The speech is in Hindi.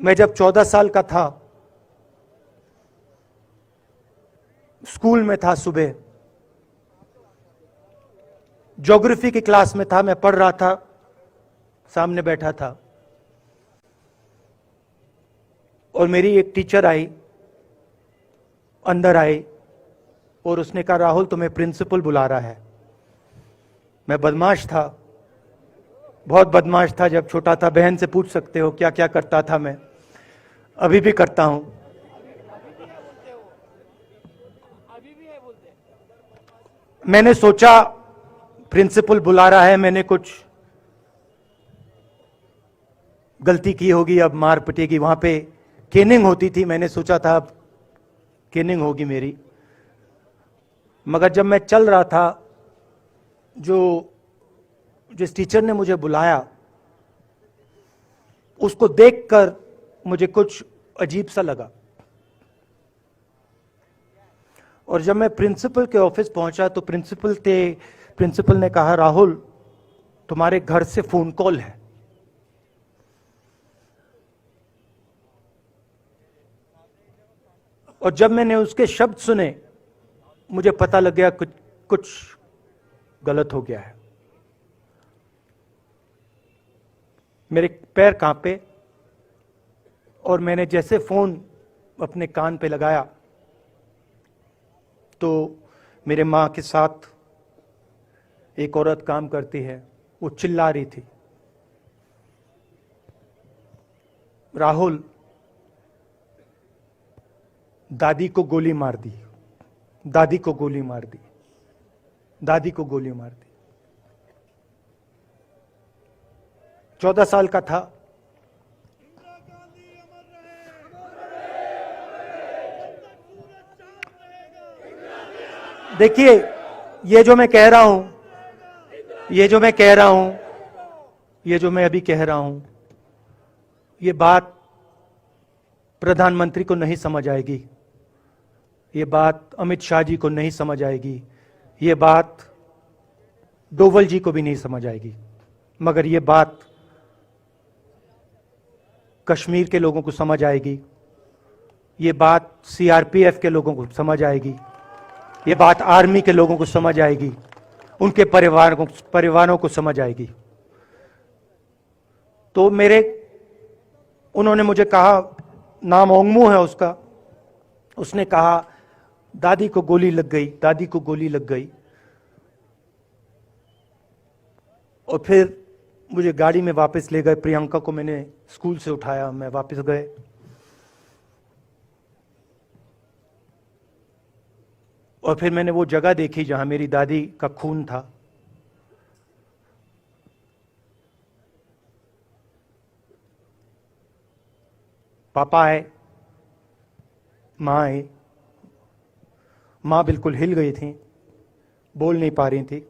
मैं जब 14 साल का था, स्कूल में था, सुबह ज्योग्राफी की क्लास में था, मैं पढ़ रहा था, सामने बैठा था और मेरी एक टीचर आई, अंदर आई और उसने कहा, राहुल तुम्हें प्रिंसिपल बुला रहा है। मैं बदमाश था, बहुत बदमाश था जब छोटा था। बहन से पूछ सकते हो क्या क्या करता था मैं, अभी भी करता हूं। मैंने सोचा प्रिंसिपल बुला रहा है, मैंने कुछ गलती की होगी, अब मार पिटेगी। वहां पे केनिंग होती थी, मैंने सोचा था अब केनिंग होगी मेरी। मगर जब मैं चल रहा था, जिस टीचर ने मुझे बुलाया उसको देखकर मुझे कुछ अजीब सा लगा। और जब मैं प्रिंसिपल के ऑफिस पहुंचा तो प्रिंसिपल ने कहा, राहुल तुम्हारे घर से फोन कॉल है। और जब मैंने उसके शब्द सुने मुझे पता लग गया कुछ गलत हो गया है। मेरे पैर कांपे और मैंने जैसे फोन अपने कान पे लगाया तो मेरे मां के साथ एक औरत काम करती है, वो चिल्ला रही थी, राहुल दादी को गोली मार दी, दादी को गोली मार दी, दादी को गोली मार दी। 14 साल का था। देखिए, ये जो मैं कह रहा हूं, ये जो मैं अभी कह रहा हूं, ये बात प्रधानमंत्री को नहीं समझ आएगी, ये बात अमित शाह जी को नहीं समझ आएगी, ये बात डोवल जी को भी नहीं समझ आएगी, मगर ये बात कश्मीर के लोगों को समझ आएगी, ये बात सीआरपीएफ के लोगों को समझ आएगी, ये बात आर्मी के लोगों को समझ आएगी, उनके परिवारों को समझ आएगी। तो उन्होंने मुझे कहा, नाम ओंगमू है उसका, उसने कहा दादी को गोली लग गई, दादी को गोली लग गई। और फिर मुझे गाड़ी में वापस ले गए, प्रियंका को मैंने स्कूल से उठाया, मैं वापस गए। और फिर मैंने वो जगह देखी जहां मेरी दादी का खून था। पापा आए, मां आई, मां बिल्कुल हिल गई थी, बोल नहीं पा रही थी।